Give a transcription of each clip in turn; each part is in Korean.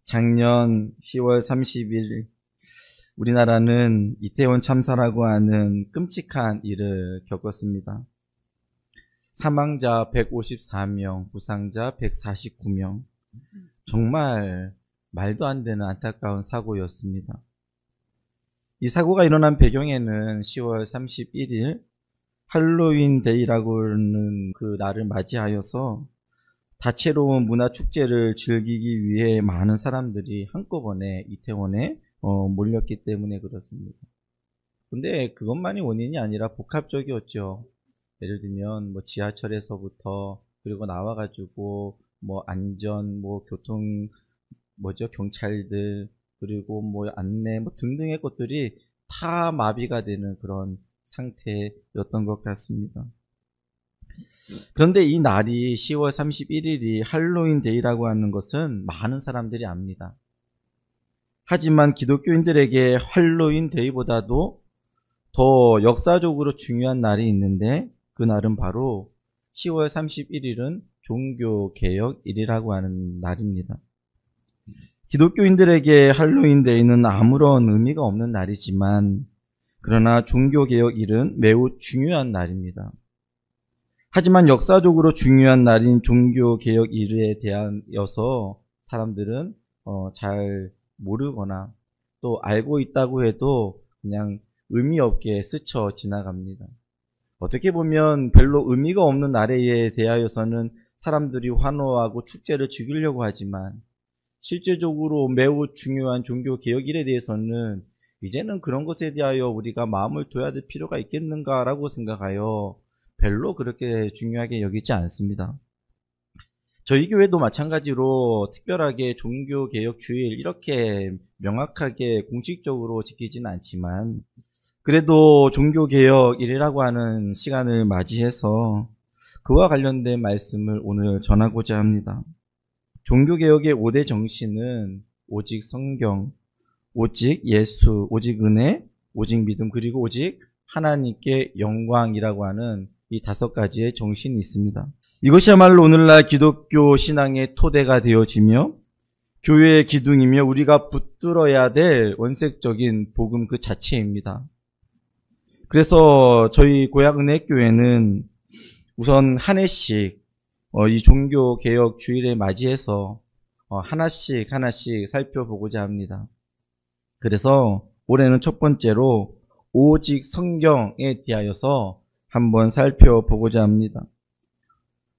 작년 10월 30일 우리나라는 이태원 참사라고 하는 끔찍한 일을 겪었습니다. 사망자 154명, 부상자 149명. 정말 말도 안 되는 안타까운 사고였습니다. 이 사고가 일어난 배경에는 10월 31일 할로윈 데이라고 하는 그 날을 맞이하여서 다채로운 문화축제를 즐기기 위해 많은 사람들이 한꺼번에 이태원에 몰렸기 때문에 그렇습니다. 근데 그것만이 원인이 아니라 복합적이었죠. 예를 들면 지하철에서부터 그리고 나와가지고 안전, 교통, 경찰들, 그리고 안내 등등의 것들이 다 마비가 되는 그런 상태였던 것 같습니다. 그런데 이 날이 10월 31일이 할로윈 데이라고 하는 것은 많은 사람들이 압니다. 하지만 기독교인들에게 할로윈 데이보다도 더 역사적으로 중요한 날이 있는데 그 날은 바로 10월 31일은 종교개혁일이라고 하는 날입니다. 기독교인들에게 할로윈 데이는 아무런 의미가 없는 날이지만 그러나 종교개혁일은 매우 중요한 날입니다. 하지만 역사적으로 중요한 날인 종교개혁일에 대하여서 사람들은 잘 모르거나 또 알고 있다고 해도 그냥 의미 없게 스쳐 지나갑니다. 어떻게 보면 별로 의미가 없는 날에 대하여서는 사람들이 환호하고 축제를 즐기려고 하지만 실제적으로 매우 중요한 종교개혁일에 대해서는 이제는 그런 것에 대하여 우리가 마음을 둬야 될 필요가 있겠는가라고 생각하여 별로 그렇게 중요하게 여기지 않습니다. 저희 교회도 마찬가지로 특별하게 종교개혁 주일 이렇게 명확하게 공식적으로 지키지는 않지만 그래도 종교개혁일이라고 하는 시간을 맞이해서 그와 관련된 말씀을 오늘 전하고자 합니다. 종교개혁의 5대 정신은 오직 성경, 오직 예수, 오직 은혜, 오직 믿음, 그리고 오직 하나님께 영광이라고 하는 이 5가지의 정신이 있습니다. 이것이야말로 오늘날 기독교 신앙의 토대가 되어지며 교회의 기둥이며 우리가 붙들어야 될 원색적인 복음 그 자체입니다. 그래서 저희 고향은혜교회는 우선 한 해씩 이 종교개혁 주일에 맞이해서 하나씩 살펴보고자 합니다. 그래서 올해는 첫 번째로 오직 성경에 대하여서 한번 살펴보고자 합니다.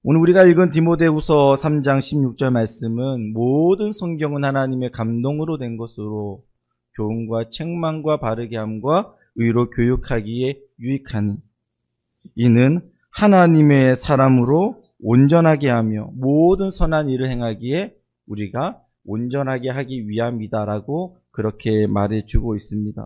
오늘 우리가 읽은 디모데후서 3장 16절 말씀은 모든 성경은 하나님의 감동으로 된 것으로 교훈과 책망과 바르게 함과 의로 교육하기에 유익하니 이는 하나님의 사람으로 온전하게 하며 모든 선한 일을 행하기에 우리가 온전하게 하기 위함이다라고 그렇게 말해주고 있습니다.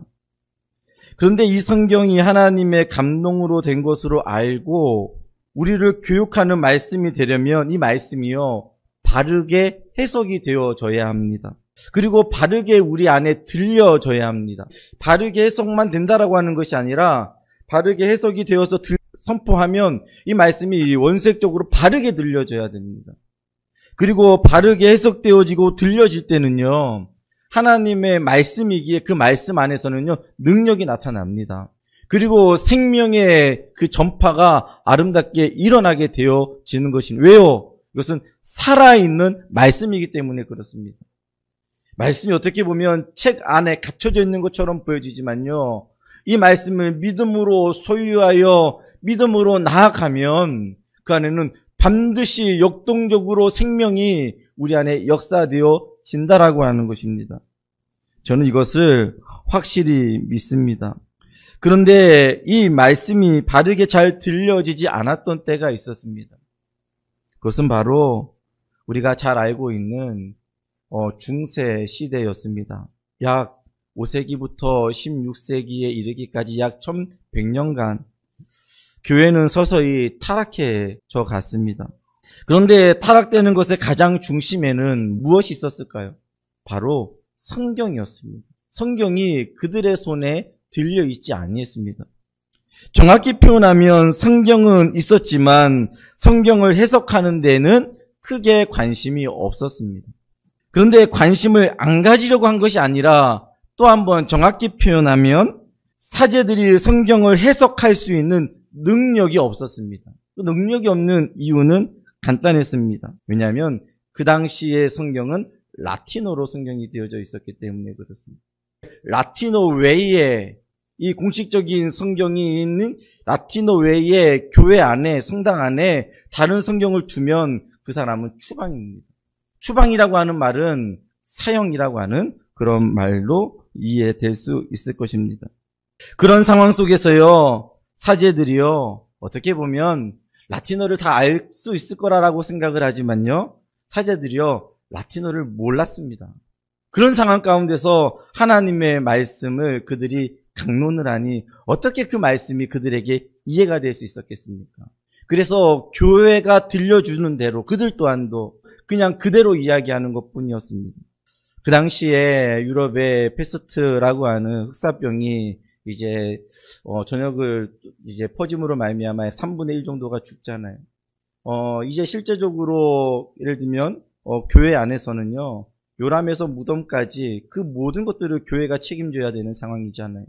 그런데 이 성경이 하나님의 감동으로 된 것으로 알고 우리를 교육하는 말씀이 되려면 이 말씀이요 바르게 해석이 되어져야 합니다. 그리고 바르게 우리 안에 들려져야 합니다. 바르게 해석만 된다라고 하는 것이 아니라 바르게 해석이 되어서 선포하면 이 말씀이 원색적으로 바르게 들려져야 됩니다. 그리고 바르게 해석되어지고 들려질 때는요 하나님의 말씀이기에 그 말씀 안에서는요 능력이 나타납니다. 그리고 생명의 그 전파가 아름답게 일어나게 되어지는 것입니다. 왜요? 이것은 살아있는 말씀이기 때문에 그렇습니다. 말씀이 어떻게 보면 책 안에 갇혀져 있는 것처럼 보여지지만요 이 말씀을 믿음으로 소유하여 믿음으로 나아가면 그 안에는 반드시 역동적으로 생명이 우리 안에 역사되어진다라고 하는 것입니다. 저는 이것을 확실히 믿습니다. 그런데 이 말씀이 바르게 잘 들려지지 않았던 때가 있었습니다. 그것은 바로 우리가 잘 알고 있는 중세 시대였습니다. 약 5세기부터 16세기에 이르기까지 약 1100년간 교회는 서서히 타락해져 갔습니다. 그런데 타락되는 것의 가장 중심에는 무엇이 있었을까요? 바로 성경이었습니다. 성경이 그들의 손에 들려 있지 아니했습니다. 정확히 표현하면 성경은 있었지만 성경을 해석하는 데는 크게 관심이 없었습니다. 그런데 관심을 안 가지려고 한 것이 아니라 또 한번 정확히 표현하면 사제들이 성경을 해석할 수 있는 능력이 없었습니다. 그 능력이 없는 이유는 간단했습니다. 왜냐하면 그 당시의 성경은 라틴어로 성경이 되어져 있었기 때문에 그렇습니다. 라틴어 외에 이 공식적인 성경이 있는 라틴어 외에 교회 안에 성당 안에 다른 성경을 두면 그 사람은 추방입니다. 추방이라고 하는 말은 사형이라고 하는 그런 말로 이해될 수 있을 것입니다. 그런 상황 속에서요, 사제들이요, 어떻게 보면 라틴어를 다 알 수 있을 거라고 생각을 하지만요, 사제들이요, 라틴어를 몰랐습니다. 그런 상황 가운데서 하나님의 말씀을 그들이 강론을 하니 어떻게 그 말씀이 그들에게 이해가 될 수 있었겠습니까? 그래서 교회가 들려주는 대로 그들 또한도 그냥 그대로 이야기하는 것뿐이었습니다. 그 당시에 유럽의 페스트라고 하는 흑사병이 이제 전역을 이제 퍼짐으로 말미암아 3분의 1 정도가 죽잖아요. 이제 실제적으로 예를 들면 교회 안에서는요, 요람에서 무덤까지 그 모든 것들을 교회가 책임져야 되는 상황이잖아요.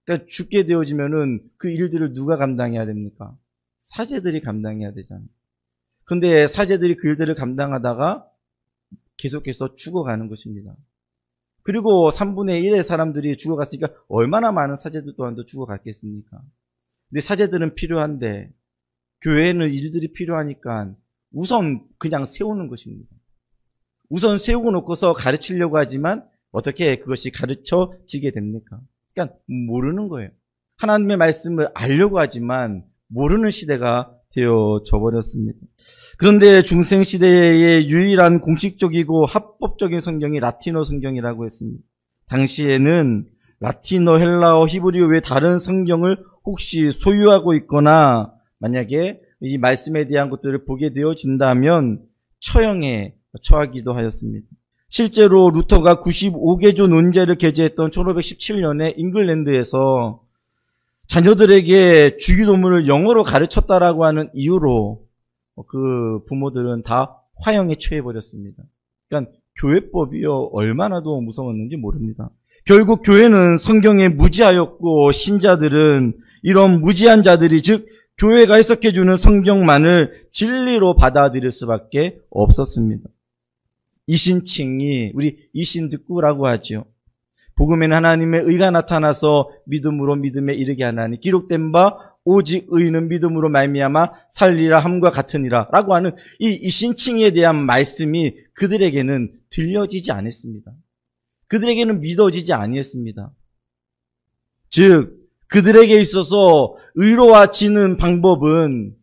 그러니까 죽게 되어지면은 그 일들을 누가 감당해야 됩니까? 사제들이 감당해야 되잖아요. 그런데 사제들이 그 일들을 감당하다가 계속해서 죽어가는 것입니다. 그리고 3분의 1의 사람들이 죽어갔으니까 얼마나 많은 사제들 또한도 죽어갔겠습니까? 근데 사제들은 필요한데 교회에는 일들이 필요하니까 우선 그냥 세우는 것입니다. 우선 세우고 놓고서 가르치려고 하지만 어떻게 그것이 가르쳐지게 됩니까? 그러니까 모르는 거예요. 하나님의 말씀을 알려고 하지만 모르는 시대가 되어져 버렸습니다. 그런데 중생시대의 유일한 공식적이고 합법적인 성경이 라틴어 성경이라고 했습니다. 당시에는 라틴어, 헬라어, 히브리어 외 다른 성경을 혹시 소유하고 있거나 만약에 이 말씀에 대한 것들을 보게 되어진다면 처형에 처하기도 하였습니다. 실제로 루터가 95개조 논제를 게재했던 1517년에 잉글랜드에서 자녀들에게 주기도문을 영어로 가르쳤다라고 하는 이유로 그 부모들은 다 화형에 처해버렸습니다. 그러니까 교회법이요, 얼마나도 무서웠는지 모릅니다. 결국 교회는 성경에 무지하였고 신자들은 이런 무지한 자들이, 즉 교회가 해석해주는 성경만을 진리로 받아들일 수밖에 없었습니다. 이신칭이, 우리 이신득구라고 하죠. 복음에는 하나님의 의가 나타나서 믿음으로 믿음에 이르게 하나니 기록된 바 오직 의는 믿음으로 말미암아 살리라 함과 같으니라 라고 하는 이 이신칭에 대한 말씀이 그들에게는 들려지지 않았습니다. 그들에게는 믿어지지 아니했습니다. 즉 그들에게 있어서 의로워지는 방법은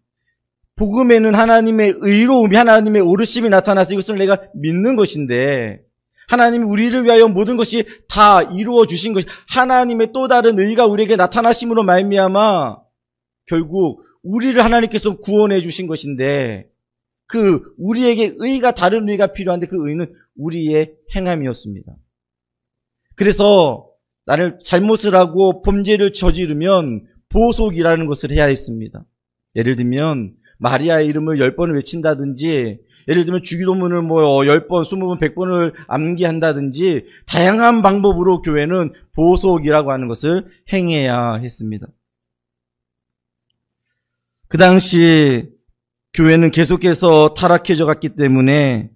복음에는 하나님의 의로움이, 하나님의 오르심이 나타나서 이것을 내가 믿는 것인데, 하나님이 우리를 위하여 모든 것이 다 이루어 주신 것이, 하나님의 또 다른 의가 우리에게 나타나심으로 말미암아 결국 우리를 하나님께서 구원해 주신 것인데, 그 우리에게 의가, 다른 의가 필요한데 그 의는 우리의 행함이었습니다. 그래서 나를 잘못을 하고 범죄를 저지르면 보속이라는 것을 해야 했습니다. 예를 들면 마리아의 이름을 10번을 외친다든지, 예를 들면 주기도문을 10번, 20번, 100번을 암기한다든지 다양한 방법으로 교회는 보속이라고 하는 것을 행해야 했습니다. 그 당시 교회는 계속해서 타락해져 갔기 때문에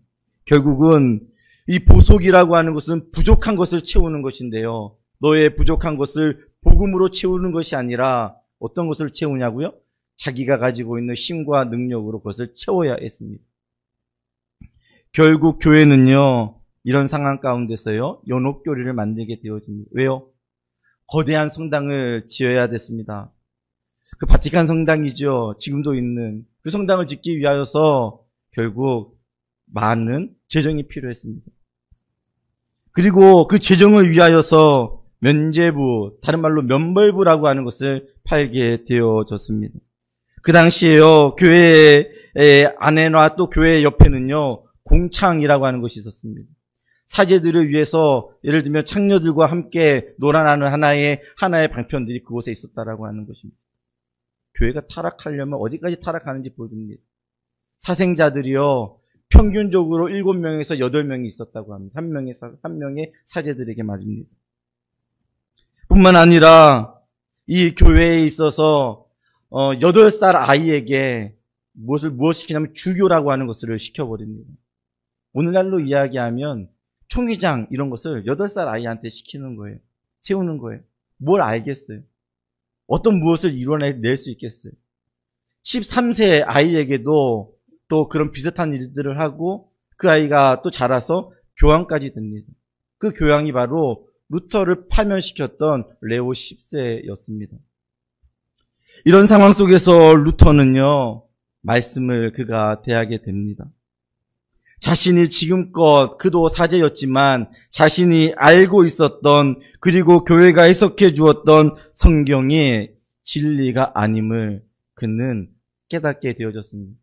결국은 이 보속이라고 하는 것은 부족한 것을 채우는 것인데요. 너의 부족한 것을 복음으로 채우는 것이 아니라 어떤 것을 채우냐고요? 자기가 가지고 있는 힘과 능력으로 그것을 채워야 했습니다. 결국 교회는요, 이런 상황 가운데서요, 연옥교리를 만들게 되어집니다. 왜요? 거대한 성당을 지어야 됐습니다. 그 바티칸 성당이죠. 지금도 있는 그 성당을 짓기 위하여서 결국 많은 재정이 필요했습니다. 그리고 그 재정을 위하여서 면제부, 다른 말로 면벌부라고 하는 것을 팔게 되어졌습니다. 그 당시에요, 교회 안에나 또 교회 옆에는요, 공창이라고 하는 것이 있었습니다. 사제들을 위해서 예를 들면 창녀들과 함께 놀아나는 하나의 방편들이 그곳에 있었다라고 하는 것입니다. 교회가 타락하려면 어디까지 타락하는지 보여줍니다. 사생자들이요, 평균적으로 7명에서 8명이 있었다고 합니다. 한 명의 사제들에게 말입니다. 뿐만 아니라 이 교회에 있어서 8살 아이에게 무엇을 시키냐면 주교라고 하는 것을 시켜버립니다. 오늘날로 이야기하면 총회장 이런 것을 8살 아이한테 시키는 거예요. 세우는 거예요. 뭘 알겠어요? 어떤 무엇을 이뤄낼 수 있겠어요? 13세 아이에게도 또 그런 비슷한 일들을 하고 그 아이가 또 자라서 교황까지 됩니다. 그 교황이 바로 루터를 파면시켰던 레오 10세였습니다. 이런 상황 속에서 루터는요, 말씀을 그가 대하게 됩니다. 자신이 지금껏 그도 사제였지만 자신이 알고 있었던 그리고 교회가 해석해 주었던 성경이 진리가 아님을 그는 깨닫게 되어졌습니다.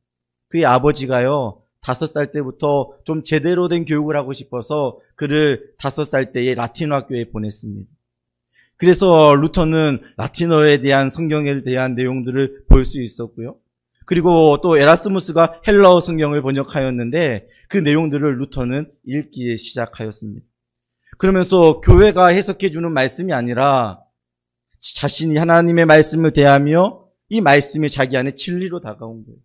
그의 아버지가요, 5살 때부터 좀 제대로 된 교육을 하고 싶어서 그를 5살 때에 라틴어 학교에 보냈습니다. 그래서 루터는 라틴어에 대한 성경에 대한 내용들을 볼 수 있었고요. 그리고 또 에라스무스가 헬라어 성경을 번역하였는데 그 내용들을 루터는 읽기 시작하였습니다. 그러면서 교회가 해석해주는 말씀이 아니라 자신이 하나님의 말씀을 대하며 이 말씀이 자기 안에 진리로 다가온 거예요.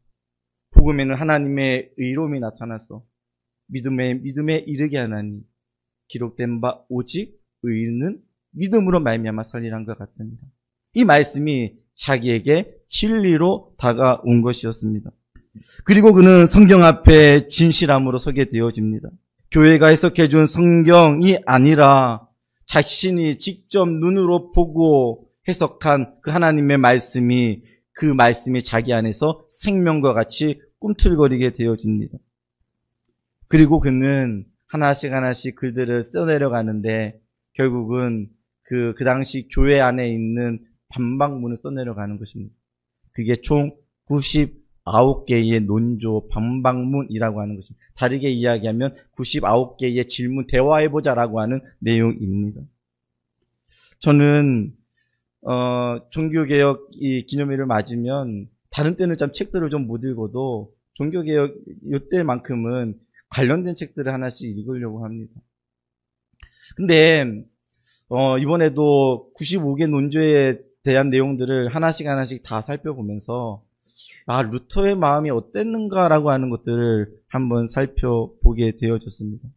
복음에는 하나님의 의로움이 나타나서 믿음에 이르게 하나니 기록된 바 오직 의인은 믿음으로 말미암아 살리란 것 같습니다. 이 말씀이 자기에게 진리로 다가온 것이었습니다. 그리고 그는 성경 앞에 진실함으로 서게 되어집니다. 교회가 해석해준 성경이 아니라 자신이 직접 눈으로 보고 해석한 그 하나님의 말씀이 그 말씀이 자기 안에서 생명과 같이 꿈틀거리게 되어집니다. 그리고 그는 하나씩 글들을 써내려가는데 결국은 그 당시 교회 안에 있는 반박문을 써내려가는 것입니다. 그게 총 99개의 논조 반박문이라고 하는 것입니다. 다르게 이야기하면 99개의 질문 대화해보자라고 하는 내용입니다. 저는 종교개혁 이 기념일을 맞으면 다른 때는 참 책들을 좀 못 읽어도 종교개혁 이때만큼은 관련된 책들을 하나씩 읽으려고 합니다. 근데 이번에도 95개 논조에 대한 내용들을 하나씩 다 살펴보면서 루터의 마음이 어땠는가라고 하는 것들을 한번 살펴보게 되어졌습니다.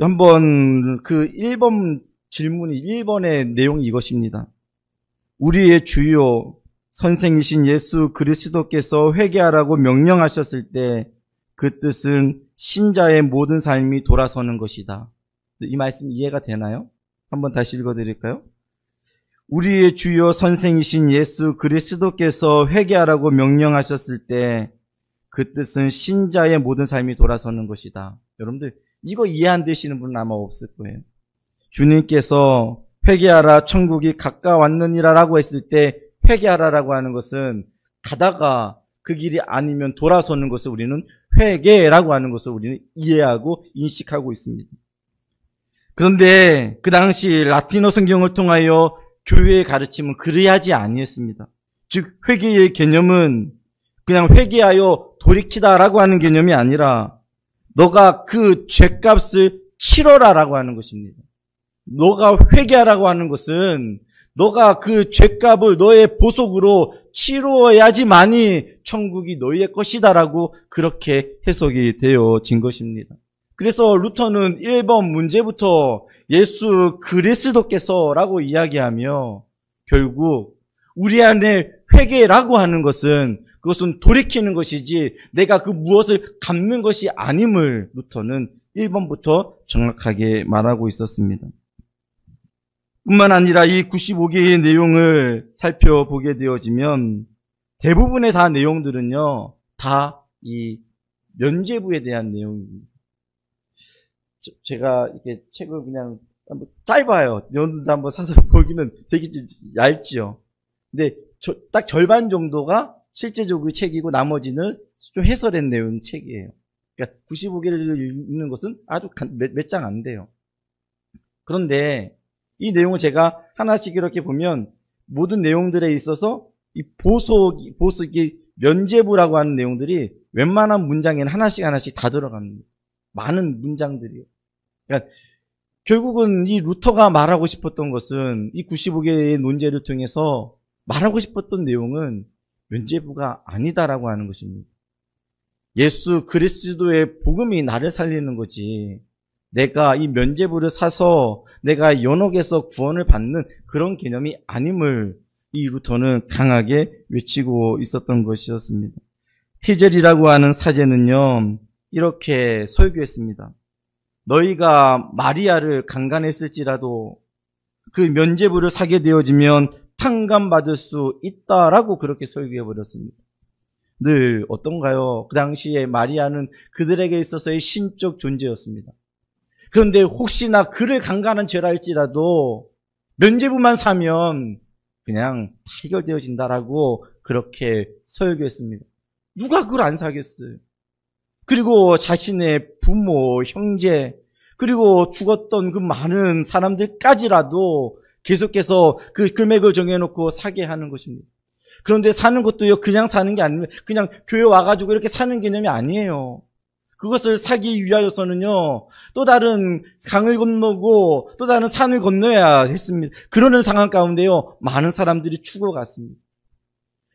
한번 그 1번 질문이 1번의 내용이 이것입니다. 우리의 주요 선생이신 예수 그리스도께서 회개하라고 명령하셨을 때 그 뜻은 신자의 모든 삶이 돌아서는 것이다. 이 말씀 이해가 되나요? 한번 다시 읽어드릴까요? 우리의 주요 선생이신 예수 그리스도께서 회개하라고 명령하셨을 때 그 뜻은 신자의 모든 삶이 돌아서는 것이다. 여러분들 이거 이해 안 되시는 분은 아마 없을 거예요. 주님께서 회개하라 천국이 가까웠느니라 라고 했을 때 회개하라라고 하는 것은 가다가 그 길이 아니면 돌아서는 것을 우리는 회개라고 하는 것을 우리는 이해하고 인식하고 있습니다. 그런데 그 당시 라틴어 성경을 통하여 교회의 가르침은 그래야지 아니었습니다. 즉 회개의 개념은 그냥 회개하여 돌이키다라고 하는 개념이 아니라 너가 그 죄값을 치러라라고 하는 것입니다. 너가 회개하라고 하는 것은 너가 그 죄값을 너의 보속으로 치루어야지만이 천국이 너희의 것이다라고 그렇게 해석이 되어진 것입니다. 그래서 루터는 1번 문제부터 예수 그리스도께서라고 이야기하며 결국 우리 안에 회개라고 하는 것은 그것은 돌이키는 것이지 내가 그 무엇을 갚는 것이 아님을 루터는 1번부터 정확하게 말하고 있었습니다. 뿐만 아니라 이 95개의 내용을 살펴보게 되어지면 대부분의 다 내용들은요, 다 이 면죄부에 대한 내용입니다. 제가 이렇게 책을 그냥 한번 짧아요. 여러분도 한번 사서 보기는 되게 얇지요. 근데 딱 절반 정도가 실제적으로 책이고 나머지는 좀 해설한 내용 책이에요. 그러니까 95개를 읽는 것은 아주 몇 장 안 돼요. 그런데 이 내용을 제가 하나씩 이렇게 보면 모든 내용들에 있어서 이 보석이 면죄부라고 하는 내용들이 웬만한 문장에는 하나씩 다 들어갑니다. 많은 문장들이요. 그러니까 결국은 이 루터가 말하고 싶었던 것은 이 95개의 논제를 통해서 말하고 싶었던 내용은 면죄부가 아니다라고 하는 것입니다. 예수 그리스도의 복음이 나를 살리는 거지, 내가 이 면죄부를 사서 내가 연옥에서 구원을 받는 그런 개념이 아님을 이 루터는 강하게 외치고 있었던 것이었습니다. 티젤이라고 하는 사제는요, 이렇게 설교했습니다. 너희가 마리아를 강간했을지라도 그 면죄부를 사게 되어지면 탕감받을 수 있다라고 그렇게 설교해버렸습니다. 늘 어떤가요? 그 당시에 마리아는 그들에게 있어서의 신적 존재였습니다. 그런데 혹시나 그를 강간한 죄라 할지라도 면죄부만 사면 그냥 해결되어진다라고 그렇게 설교했습니다. 누가 그걸 안 사겠어요? 그리고 자신의 부모, 형제, 그리고 죽었던 그 많은 사람들까지라도 계속해서 그 금액을 정해놓고 사게 하는 것입니다. 그런데 사는 것도요, 그냥 사는 게 아니면 그냥 교회 와가지고 이렇게 사는 개념이 아니에요. 그것을 사기 위하여서는요, 또 다른 강을 건너고 또 다른 산을 건너야 했습니다. 그러는 상황 가운데요, 많은 사람들이 죽어갔습니다.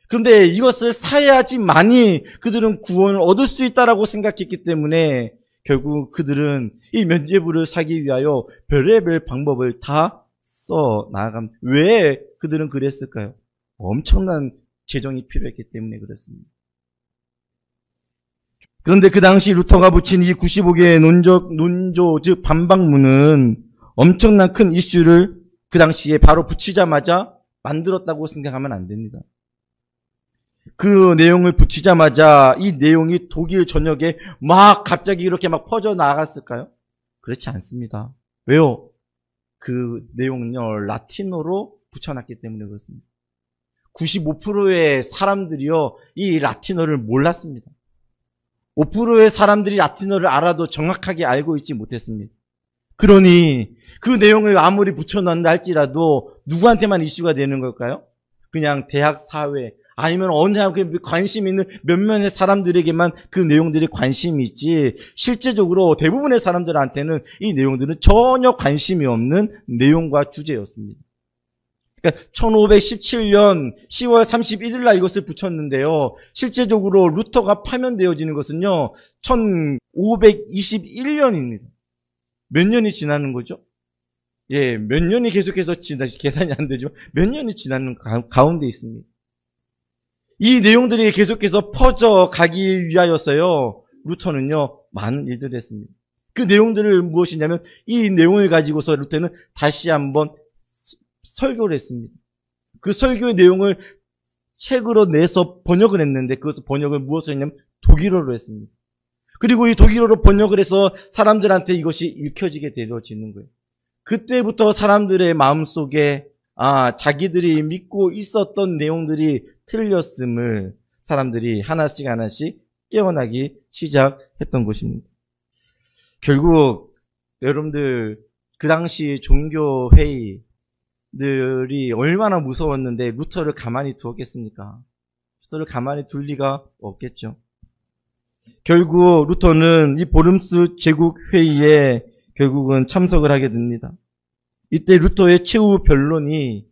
그런데 이것을 사야지만이 그들은 구원을 얻을 수 있다라고 생각했기 때문에 결국 그들은 이 면죄부를 사기 위하여 별의별 방법을 다 써 나아갑니다. 왜 그들은 그랬을까요? 엄청난 재정이 필요했기 때문에 그렇습니다. 그런데 그 당시 루터가 붙인 이 95개의 논조, 즉 반박문은 엄청난 큰 이슈를 그 당시에 바로 붙이자마자 만들었다고 생각하면 안 됩니다. 그 내용을 붙이자마자 이 내용이 독일 전역에 막 갑자기 이렇게 막 퍼져 나갔을까요? 그렇지 않습니다. 왜요? 그 내용은요, 라틴어로 붙여놨기 때문에 그렇습니다. 95%의 사람들이요, 이 라틴어를 몰랐습니다. 5%의 사람들이 라틴어를 알아도 정확하게 알고 있지 못했습니다. 그러니 그 내용을 아무리 붙여놨다 할지라도 누구한테만 이슈가 되는 걸까요? 그냥 대학 사회 아니면 어느 관심 있는 몇몇의 사람들에게만 그 내용들이 관심이 있지, 실제적으로 대부분의 사람들한테는 이 내용들은 전혀 관심이 없는 내용과 주제였습니다. 그러니까 1517년 10월 31일 날 이것을 붙였는데요, 실제적으로 루터가 파면되어지는 것은요 1521년입니다. 몇 년이 지나는 거죠? 예, 몇 년이 계속해서 계산이 안 되죠. 몇 년이 지나는 가운데 있습니다. 이 내용들이 계속해서 퍼져가기 위하여서요, 루터는요 많은 일들을 했습니다. 그 내용들을 무엇이냐면, 이 내용을 가지고서 루터는 다시 한번 설교를 했습니다. 그 설교의 내용을 책으로 내서 번역을 했는데, 그것을 번역을 무엇으로 했냐면 독일어로 했습니다. 그리고 이 독일어로 번역을 해서 사람들한테 이것이 읽혀지게 되어지는 거예요. 그때부터 사람들의 마음속에 자기들이 믿고 있었던 내용들이 틀렸음을 사람들이 하나씩 깨어나기 시작했던 것입니다. 결국 여러분들, 그 당시 종교회의들이 얼마나 무서웠는데 루터를 가만히 두었겠습니까? 루터를 가만히 둘 리가 없겠죠. 결국 루터는 이 보름스 제국회의에 결국은 참석을 하게 됩니다. 이때 루터의 최후 변론이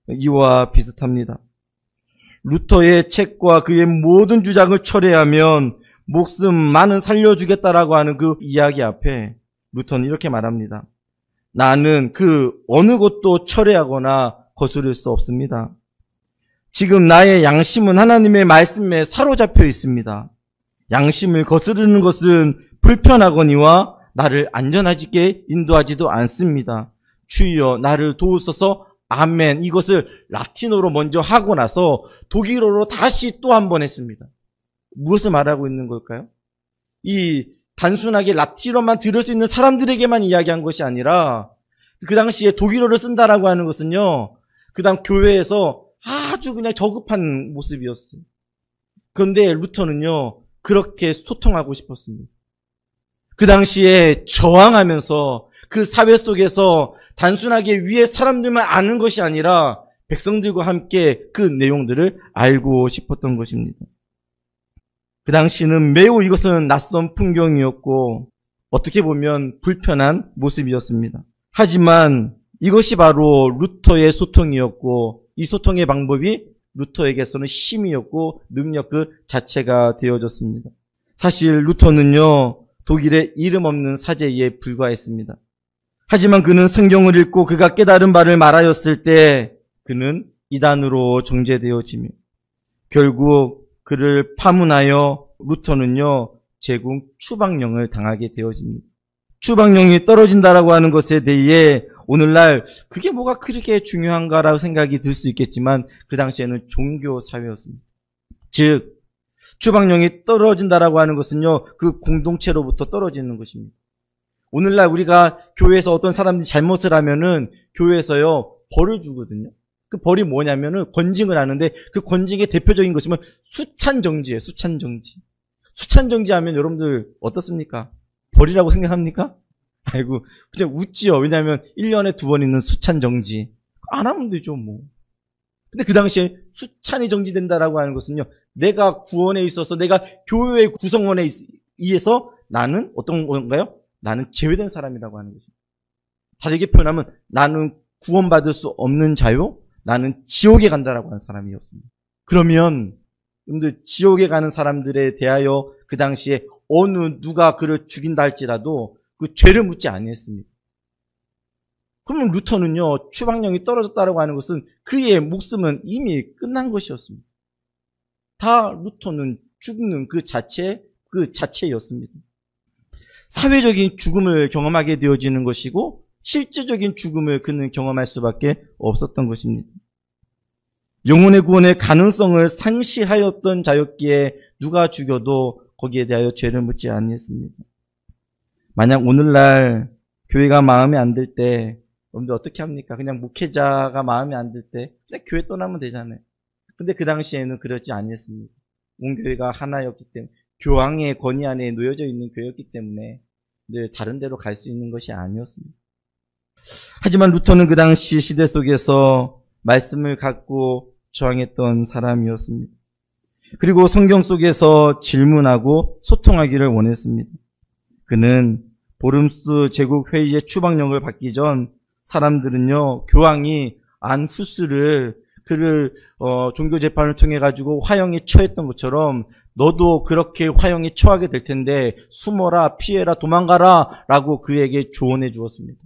이와 비슷합니다. 루터의 책과 그의 모든 주장을 철회하면 목숨만은 살려주겠다라고 하는 그 이야기 앞에 루터는 이렇게 말합니다. 나는 그 어느 것도 철회하거나 거스를 수 없습니다. 지금 나의 양심은 하나님의 말씀에 사로잡혀 있습니다. 양심을 거스르는 것은 불편하거니와 나를 안전하게 인도하지도 않습니다. 주여 나를 도우소서. 아멘. 이것을 라틴어로 먼저 하고 나서 독일어로 다시 또 한 번 했습니다. 무엇을 말하고 있는 걸까요? 이 단순하게 라틴어만 들을 수 있는 사람들에게만 이야기한 것이 아니라, 그 당시에 독일어를 쓴다라고 하는 것은요, 그 다음 교회에서 아주 그냥 저급한 모습이었어요. 그런데 루터는요, 그렇게 소통하고 싶었습니다. 그 당시에 저항하면서 그 사회 속에서 단순하게 위에 사람들만 아는 것이 아니라 백성들과 함께 그 내용들을 알고 싶었던 것입니다. 그 당시는 매우 이것은 낯선 풍경이었고 어떻게 보면 불편한 모습이었습니다. 하지만 이것이 바로 루터의 소통이었고 이 소통의 방법이 루터에게서는 힘이었고 능력 그 자체가 되어졌습니다. 사실 루터는요, 독일의 이름 없는 사제에 불과했습니다. 하지만 그는 성경을 읽고 그가 깨달은 바를 말하였을 때 그는 이단으로 정죄되어지며 결국 그를 파문하여 루터는요, 제국 추방령을 당하게 되어집니다. 추방령이 떨어진다라고 하는 것에 대해 오늘날 그게 뭐가 그렇게 중요한가라고 생각이 들 수 있겠지만 그 당시에는 종교 사회였습니다. 즉 추방령이 떨어진다라고 하는 것은요, 그 공동체로부터 떨어지는 것입니다. 오늘날 우리가 교회에서 어떤 사람들이 잘못을 하면은 교회에서요 벌을 주거든요. 그 벌이 뭐냐면은 권징을 하는데 그 권징의 대표적인 것이면 수찬정지예요. 수찬정지. 수찬정지하면 여러분들 어떻습니까? 벌이라고 생각합니까? 아이고 그냥 웃지요. 왜냐하면 1년에 2번 있는 수찬정지 안 하면 되죠 뭐. 근데 그 당시에 수찬이 정지된다라고 하는 것은요, 내가 구원에 있어서 내가 교회의 구성원에 의해서 나는 어떤 건가요? 나는 제외된 사람이라고 하는 것입니다. 다르게 표현하면 나는 구원받을 수 없는 자요, 나는 지옥에 간다라고 하는 사람이었습니다. 그러면 여러분들 지옥에 가는 사람들에 대하여 그 당시에 어느 누가 그를 죽인다 할지라도 그 죄를 묻지 아니했습니다. 그러면 루터는요, 추방령이 떨어졌다라고 하는 것은 그의 목숨은 이미 끝난 것이었습니다. 다 루터는 죽는 그 자체였습니다. 사회적인 죽음을 경험하게 되어지는 것이고 실제적인 죽음을 그는 경험할 수밖에 없었던 것입니다. 영혼의 구원의 가능성을 상실하였던 자였기에 누가 죽여도 거기에 대하여 죄를 묻지 아니했습니다. 만약 오늘날 교회가 마음에 안 들 때 여러분들 어떻게 합니까? 그냥 목회자가 마음에 안 들 때 그냥 교회 떠나면 되잖아요. 근데 그 당시에는 그렇지 아니했습니다. 온 교회가 하나였기 때문에, 교황의 권위 안에 놓여져 있는 교회였기 때문에 늘 다른 데로 갈 수 있는 것이 아니었습니다. 하지만 루터는 그 당시 시대 속에서 말씀을 갖고 저항했던 사람이었습니다. 그리고 성경 속에서 질문하고 소통하기를 원했습니다. 그는 보름스 제국회의의 추방령을 받기 전 사람들은요, 교황이 안후스를 그를 종교재판을 통해 가지고 화형에 처했던 것처럼 너도 그렇게 화형에 처하게 될 텐데 숨어라, 피해라, 도망가라 라고 그에게 조언해 주었습니다.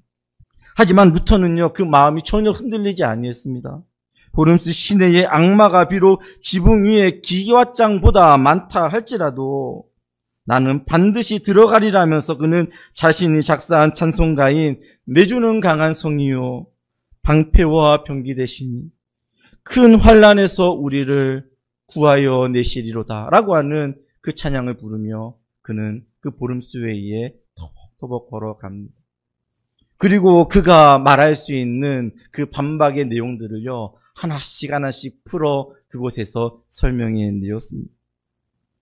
하지만 루터는요, 그 마음이 전혀 흔들리지 아니했습니다. 보름스 시내의 악마가 비록 지붕 위에 기와장보다 많다 할지라도 나는 반드시 들어가리라면서 그는 자신이 작사한 찬송가인 내주는 강한 성이요 방패와 병기 대신이 큰 환난에서 우리를 구하여 내시리로다 라고 하는 그 찬양을 부르며 그는 그 보름스웨이에 터벅터벅 걸어갑니다. 그리고 그가 말할 수 있는 그 반박의 내용들을요, 하나씩 풀어 그곳에서 설명해 내었습니다.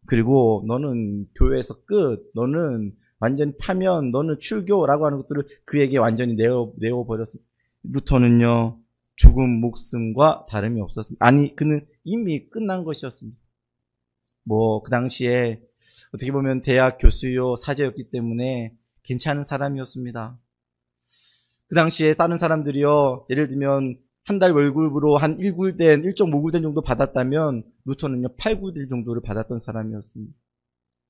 그리고 너는 교회에서 끝, 너는 완전히 파면, 너는 출교라고 하는 것들을 그에게 완전히 내어버렸습니다. 루터는요, 죽은 목숨과 다름이 없었습니다. 아니, 그는 이미 끝난 것이었습니다. 그 당시에 어떻게 보면 대학 교수요, 사제였기 때문에 괜찮은 사람이었습니다. 그 당시에 다른 사람들이요, 예를 들면 한 달 월급으로 한 1.5굴된 정도 받았다면 루터는요 8굴 정도를 받았던 사람이었습니다.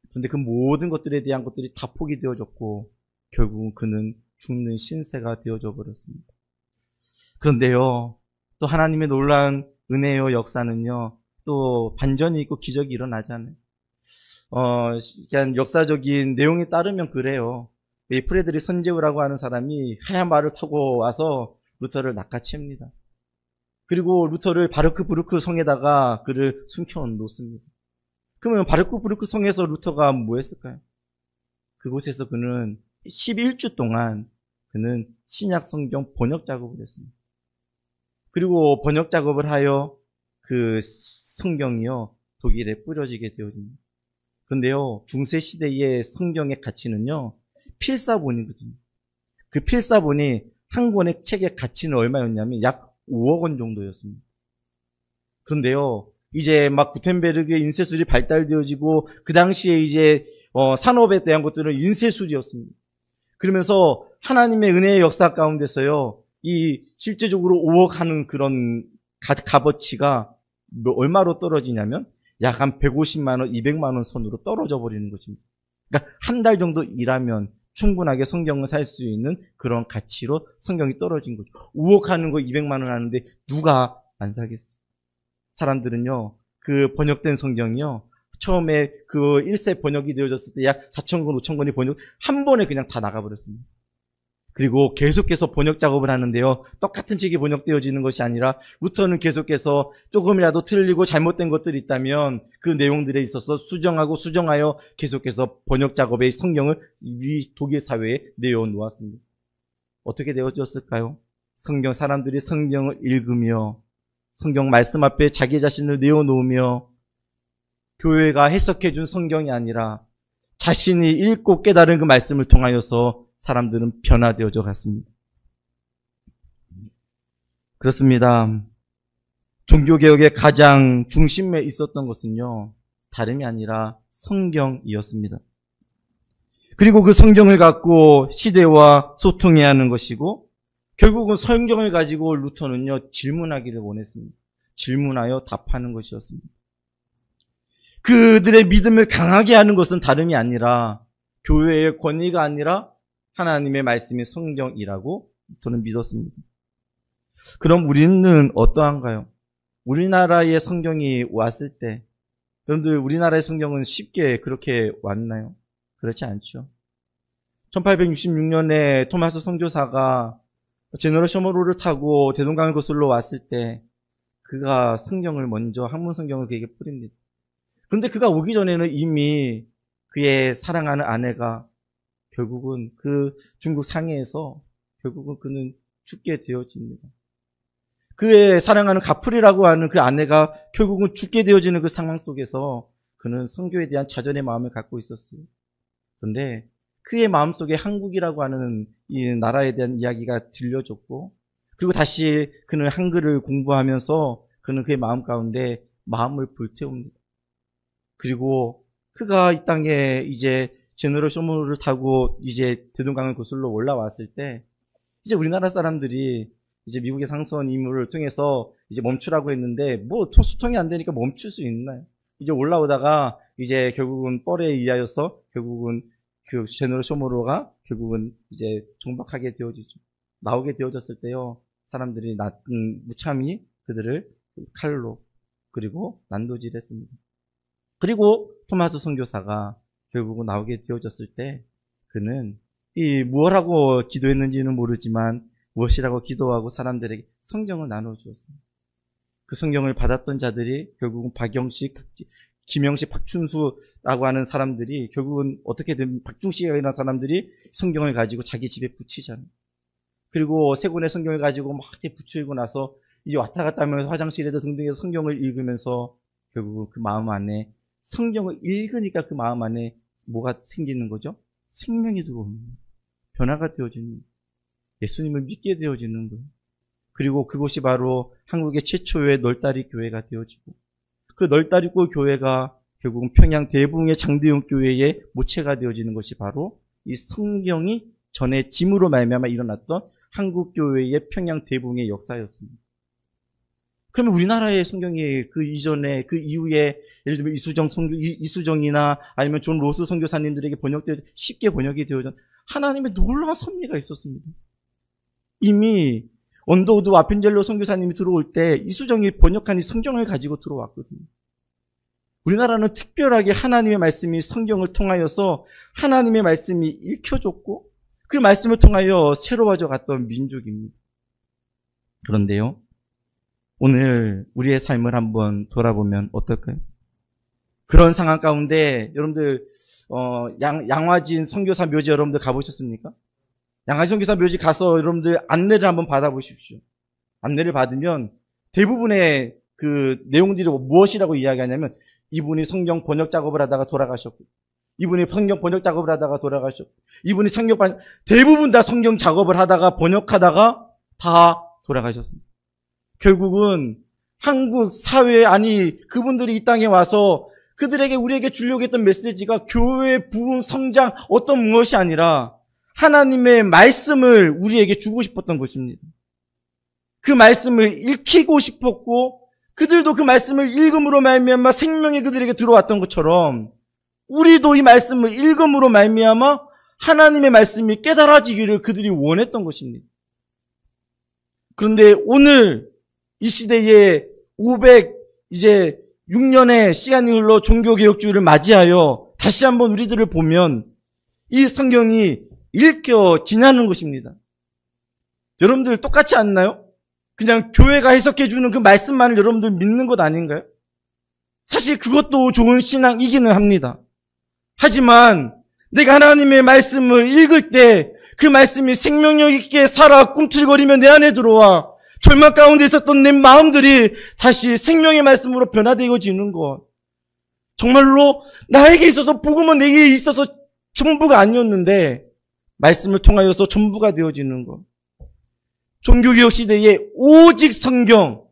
그런데 그 모든 것들에 대한 것들이 다 포기되어졌고 결국은 그는 죽는 신세가 되어져 버렸습니다. 그런데요, 또 하나님의 놀라운 은혜요 역사는요 또 반전이 있고 기적이 일어나잖아요. 그냥 역사적인 내용에 따르면 그래요. 이 프레드리 선제우라고 하는 사람이 하얀 말을 타고 와서 루터를 낚아챕니다. 그리고 루터를 바르크부르크 성에다가 그를 숨겨 놓습니다. 그러면 바르크부르크 성에서 루터가 뭐 했을까요? 그곳에서 그는 11주 동안 그는 신약 성경 번역 작업을 했습니다. 그리고 번역 작업을 하여 그 성경이요 독일에 뿌려지게 되어집니다. 그런데요, 중세 시대의 성경의 가치는요 필사본이거든요. 그 필사본이 한 권의 책의 가치는 얼마였냐면 약 5억 원 정도였습니다. 그런데요, 이제 막 구텐베르그의 인쇄술이 발달되어지고 그 당시에 이제 산업에 대한 것들은 인쇄술이었습니다. 그러면서 하나님의 은혜의 역사 가운데서요, 이 실제적으로 5억 하는 그런 값어치가 얼마로 떨어지냐면 약 한 150만 원, 200만 원 선으로 떨어져 버리는 것입니다. 그러니까 한 달 정도 일하면 충분하게 성경을 살 수 있는 그런 가치로 성경이 떨어진 거죠. 5억 하는 거 200만 원 하는데 누가 안 사겠어요? 사람들은요, 그 번역된 성경이요, 처음에 그 1세 번역이 되어졌을 때 약 4,000권, 5,000권이 번역, 한 번에 그냥 다 나가버렸습니다. 그리고 계속해서 번역 작업을 하는데요, 똑같은 책이 번역되어지는 것이 아니라 루터는 계속해서 조금이라도 틀리고 잘못된 것들이 있다면 그 내용들에 있어서 수정하여 계속해서 번역 작업의 성경을 이 독일 사회에 내어놓았습니다. 어떻게 되어졌을까요? 사람들이 성경을 읽으며 성경 말씀 앞에 자기 자신을 내어놓으며 교회가 해석해 준 성경이 아니라 자신이 읽고 깨달은 그 말씀을 통하여서 사람들은 변화되어져 갔습니다. 그렇습니다. 종교개혁의 가장 중심에 있었던 것은요, 다름이 아니라 성경이었습니다. 그리고 그 성경을 갖고 시대와 소통해야 하는 것이고, 결국은 성경을 가지고 루터는요, 질문하기를 원했습니다. 질문하여 답하는 것이었습니다. 그들의 믿음을 강하게 하는 것은 다름이 아니라 교회의 권위가 아니라 하나님의 말씀이 성경이라고 저는 믿었습니다. 그럼 우리는 어떠한가요? 우리나라의 성경이 왔을 때, 여러분들 우리나라의 성경은 쉽게 그렇게 왔나요? 그렇지 않죠. 1866년에 토마스 선교사가 제너럴 셔머로를 타고 대동강을 거슬러 왔을 때 그가 성경을 먼저 한문 성경을 그에게 뿌립니다. 그런데 그가 오기 전에는 이미 그의 사랑하는 아내가 결국은 그 중국 상해에서 결국은 그는 죽게 되어집니다. 그의 사랑하는 가풀이라고 하는 그 아내가 결국은 죽게 되어지는 그 상황 속에서 그는 선교에 대한 자전의 마음을 갖고 있었어요. 그런데 그의 마음속에 한국이라고 하는 이 나라에 대한 이야기가 들려졌고, 그리고 다시 그는 한글을 공부하면서 그는 그의 마음 가운데 마음을 불태웁니다. 그리고 그가 이 땅에 이제 제너럴 쇼머를 타고 이제 대동강을 거슬러 올라왔을 때, 이제 우리나라 사람들이 이제 미국의 상선 임무를 통해서 이제 멈추라고 했는데, 뭐 소통이 안 되니까 멈출 수 있나요? 이제 올라오다가 이제 결국은 뻘에 의하여서 결국은 그 제너럴 쇼머로가 결국은 이제 정박하게 되어지죠. 나오게 되어졌을 때요, 사람들이 무참히 그들을 칼로 그리고 난도질했습니다. 그리고 토마스 선교사가 결국은 나오게 되어졌을 때 그는 무엇하고 기도했는지는 모르지만 무엇이라고 기도하고 사람들에게 성경을 나눠주었습니다. 그 성경을 받았던 자들이 결국은 박영식, 김영식, 박춘수라고 하는 사람들이 결국은 어떻게든 박중식이라는 사람들이 성경을 가지고 자기 집에 붙이잖아요. 그리고 세 권의 성경을 가지고 막 붙이고 나서 이제 왔다 갔다 하면서 화장실에도 등등해서 성경을 읽으면서 결국은 그 마음 안에 성경을 읽으니까 그 마음 안에 뭐가 생기는 거죠? 생명이 들어오는 거예요. 변화가 되어지는, 예수님을 믿게 되어지는 거예요. 그리고 그곳이 바로 한국의 최초의 널다리 교회가 되어지고, 그 널다리 교회가 결국은 평양 대붕의 장대용 교회의 모체가 되어지는 것이 바로 이 성경이 전해짐으로 말미암아 일어났던 한국 교회의 평양 대붕의 역사였습니다. 그러면 우리나라의 성경이 그 이전에, 그 이후에 예를 들면 이수정이나 아니면 존 로스 선교사님들에게 쉽게 번역이 되어져 하나님의 놀라운 섭리가 있었습니다. 이미 언더우드 와펜젤로 선교사님이 들어올 때 이수정이 번역한 이 성경을 가지고 들어왔거든요. 우리나라는 특별하게 하나님의 말씀이 성경을 통하여서 하나님의 말씀이 읽혀졌고 그 말씀을 통하여 새로워져 갔던 민족입니다. 그런데요, 오늘 우리의 삶을 한번 돌아보면 어떨까요? 그런 상황 가운데 여러분들 양화진 선교사 묘지 여러분들 가보셨습니까? 양화진 선교사 묘지 가서 여러분들 안내를 한번 받아보십시오. 안내를 받으면 대부분의 그 내용들이 무엇이라고 이야기하냐면 이분이 성경 번역 작업을 하다가 돌아가셨고, 이분이 성경 번역 작업을 하다가 돌아가셨고, 이분이 대부분 다 성경 작업을 하다가 번역하다가 다 돌아가셨습니다. 결국은 한국 사회, 아니 그분들이 이 땅에 와서 그들에게 우리에게 주려고 했던 메시지가 교회 부흥 성장 어떤 무엇이 아니라 하나님의 말씀을 우리에게 주고 싶었던 것입니다. 그 말씀을 읽히고 싶었고 그들도 그 말씀을 읽음으로 말미암아 생명이 그들에게 들어왔던 것처럼 우리도 이 말씀을 읽음으로 말미암아 하나님의 말씀이 깨달아지기를 그들이 원했던 것입니다. 그런데 오늘 이 시대에 506년의 시간이 흘러 종교개혁주의를 맞이하여 다시 한번 우리들을 보면 이 성경이 읽혀 지나는 것입니다. 여러분들 똑같지 않나요? 그냥 교회가 해석해주는 그 말씀만을 여러분들 믿는 것 아닌가요? 사실 그것도 좋은 신앙이기는 합니다. 하지만 내가 하나님의 말씀을 읽을 때 그 말씀이 생명력 있게 살아 꿈틀거리며 내 안에 들어와 절망 가운데 있었던 내 마음들이 다시 생명의 말씀으로 변화되어지는 것. 정말로 나에게 있어서 복음은 내게 있어서 전부가 아니었는데 말씀을 통하여서 전부가 되어지는 것. 종교개혁 시대에 오직 성경,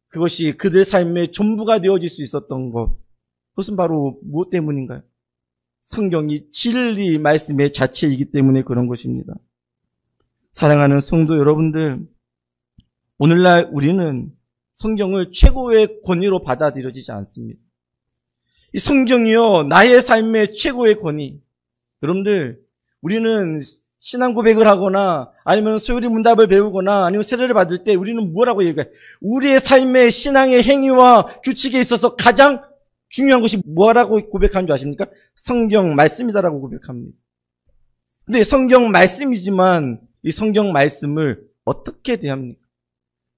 그것이 그들 삶의 전부가 되어질 수 있었던 것. 그것은 바로 무엇 때문인가요? 성경이 진리 말씀의 자체이기 때문에 그런 것입니다. 사랑하는 성도 여러분들, 오늘날 우리는 성경을 최고의 권위로 받아들여지지 않습니다. 이 성경이요, 나의 삶의 최고의 권위. 여러분들, 우리는 신앙 고백을 하거나 아니면 소요리 문답을 배우거나 아니면 세례를 받을 때 우리는 뭐라고 얘기해요? 우리의 삶의 신앙의 행위와 규칙에 있어서 가장 중요한 것이 뭐라고 고백하는 줄 아십니까? 성경 말씀이다라고 고백합니다. 근데 성경 말씀이지만 이 성경 말씀을 어떻게 대합니까?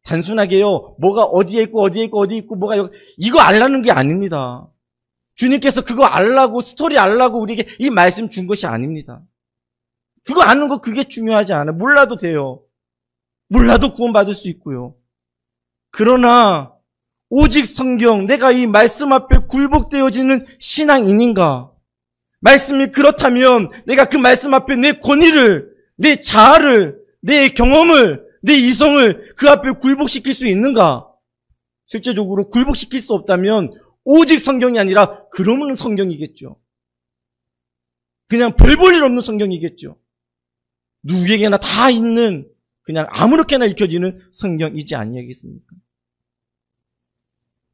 단순하게요, 뭐가 어디에 있고 어디에 있고 어디에 있고 뭐가 여기, 이거 알라는 게 아닙니다. 주님께서 그거 알라고, 스토리 알라고 우리에게 이 말씀 준 것이 아닙니다. 그거 아는 거 그게 중요하지 않아요. 몰라도 돼요. 몰라도 구원받을 수 있고요. 그러나 오직 성경, 내가 이 말씀 앞에 굴복되어지는 신앙인인가? 말씀이 그렇다면 내가 그 말씀 앞에 내 권위를, 내 자아를, 내 경험을, 내 이성을 그 앞에 굴복시킬 수 있는가? 실제적으로 굴복시킬 수 없다면 오직 성경이 아니라 그러면 성경이겠죠. 그냥 별 볼 일 없는 성경이겠죠. 누구에게나 다 있는 그냥 아무렇게나 읽혀지는 성경이지 아니겠습니까?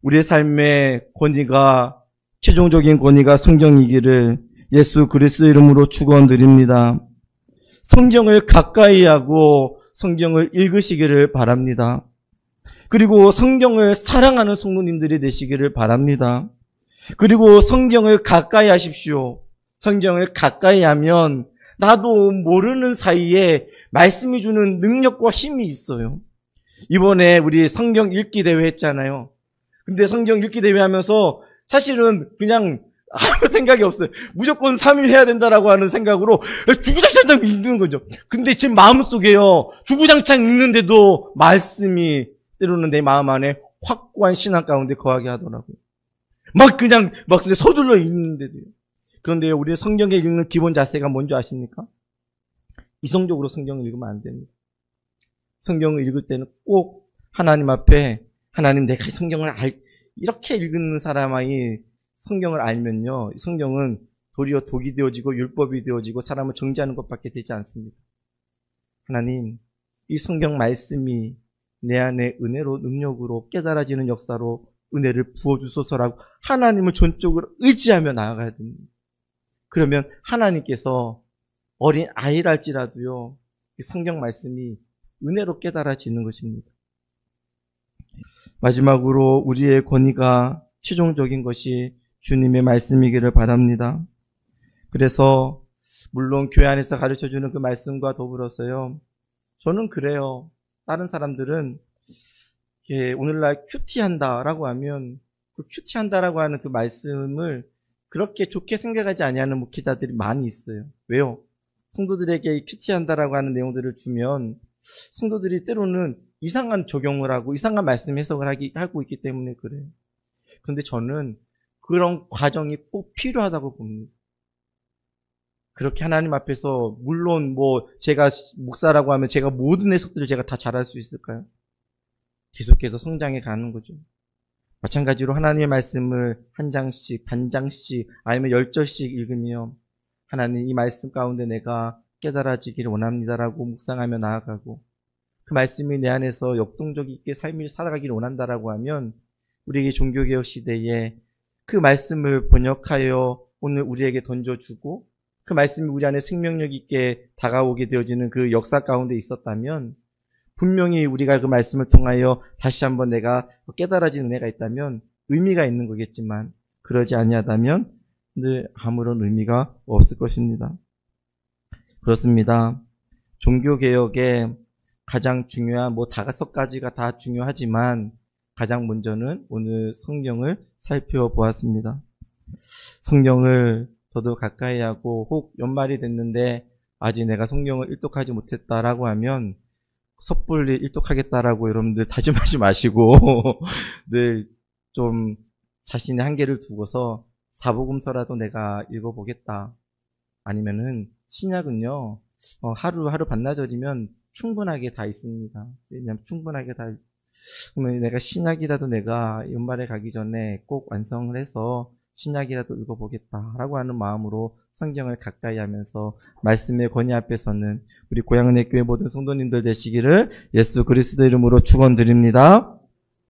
우리의 삶의 권위가, 최종적인 권위가 성경이기를 예수 그리스도 이름으로 축원드립니다. 성경을 가까이 하고 성경을 읽으시기를 바랍니다. 그리고 성경을 사랑하는 성도님들이 되시기를 바랍니다. 그리고 성경을 가까이 하십시오. 성경을 가까이 하면 나도 모르는 사이에 말씀이 주는 능력과 힘이 있어요. 이번에 우리 성경 읽기 대회 했잖아요. 근데 성경 읽기 대회 하면서 사실은 그냥 아무 생각이 없어요. 무조건 3일 해야 된다라고 하는 생각으로 주구장창 읽는 거죠. 근데 제 마음속에요, 주구장창 읽는데도 말씀이 때로는 내 마음 안에 확고한 신앙 가운데 거하게 하더라고요. 그냥 서둘러 읽는데도요. 그런데 우리 성경에 읽는 기본 자세가 뭔지 아십니까? 이성적으로 성경을 읽으면 안 됩니다. 성경을 읽을 때는 꼭 하나님 앞에, 하나님 내가 성경을 이렇게 읽는 사람이 성경을 알면요, 성경은 도리어 독이 되어지고 율법이 되어지고 사람을 정죄하는 것밖에 되지 않습니다. 하나님, 이 성경 말씀이 내 안에 은혜로, 능력으로 깨달아지는 역사로 은혜를 부어주소서라고 하나님을 전적으로 의지하며 나아가야 됩니다. 그러면 하나님께서 어린 아이랄지라도요, 이 성경 말씀이 은혜로 깨달아지는 것입니다. 마지막으로 우리의 권위가 최종적인 것이 주님의 말씀이기를 바랍니다. 그래서 물론 교회 안에서 가르쳐주는 그 말씀과 더불어서요, 저는 그래요. 다른 사람들은 오늘날 큐티한다라고 하면 그 큐티한다라고 하는 그 말씀을 그렇게 좋게 생각하지 아니하는 목회자들이 많이 있어요. 왜요? 성도들에게 큐티한다라고 하는 내용들을 주면 성도들이 때로는 이상한 적용을 하고 이상한 말씀 해석을 하고 있기 때문에 그래요. 그런데 저는 그런 과정이 꼭 필요하다고 봅니다. 그렇게 하나님 앞에서 물론 제가 목사라고 하면 제가 모든 해석들을 제가 다 잘할 수 있을까요? 계속해서 성장해 가는 거죠. 마찬가지로 하나님의 말씀을 한 장씩, 반 장씩, 아니면 10절씩 읽으며 하나님 이 말씀 가운데 내가 깨달아지기를 원합니다라고 묵상하며 나아가고 그 말씀이 내 안에서 역동적 있게 삶을 살아가기를 원한다라고 하면 우리에게 종교개혁 시대에 그 말씀을 번역하여 오늘 우리에게 던져주고 그 말씀이 우리 안에 생명력 있게 다가오게 되어지는 그 역사 가운데 있었다면 분명히 우리가 그 말씀을 통하여 다시 한번 내가 깨달아지는 은혜가 있다면 의미가 있는 거겠지만 그러지 아니하다면 늘 아무런 의미가 없을 것입니다. 그렇습니다. 종교개혁의 가장 중요한 5가지가 다 중요하지만 가장 먼저는 오늘 성경을 살펴보았습니다. 성경을 저도 가까이 하고 혹 연말이 됐는데 아직 내가 성경을 일독하지 못했다라고 하면 섣불리 일독하겠다라고 여러분들 다짐하지 마시고 늘 좀 자신의 한계를 두고서 사복음서라도 내가 읽어보겠다. 아니면은 신약은요 하루 반나절이면 충분하게 다 있습니다. 왜냐하면 충분하게 다 그러면 내가 신약이라도 내가 연말에 가기 전에 꼭 완성을 해서 신약이라도 읽어보겠다라고 하는 마음으로 성경을 가까이 하면서 말씀의 권위 앞에서는 우리 고향은혜 교회 모든 성도님들 되시기를 예수 그리스도 이름으로 축원드립니다.